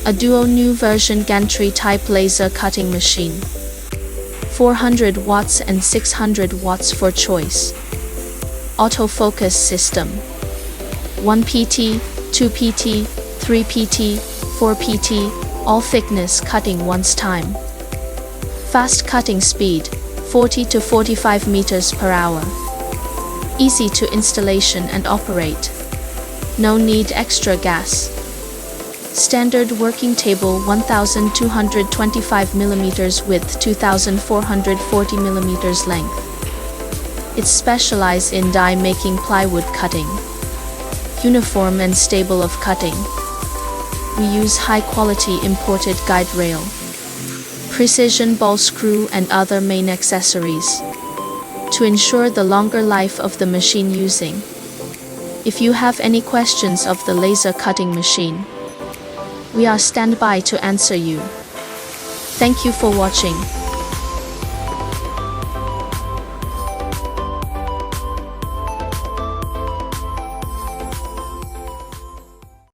A duo new version gantry type laser cutting machine. 400 watts and 600 watts for choice. Autofocus system. 1 pt, 2 pt, 3 pt, 4 pt, all thickness cutting once time. Fast cutting speed, 40 to 45 meters per hour. Easy to installation and operate. No need extra gas. Standard working table 1225 mm width, 2440 mm length. It's specialized in die making, plywood cutting. Uniform and stable of cutting. We use high quality imported guide rail, precision ball screw and other main accessories to ensure the longer life of the machine using. If you have any questions of the laser cutting machine, we are standby to answer you. Thank you for watching.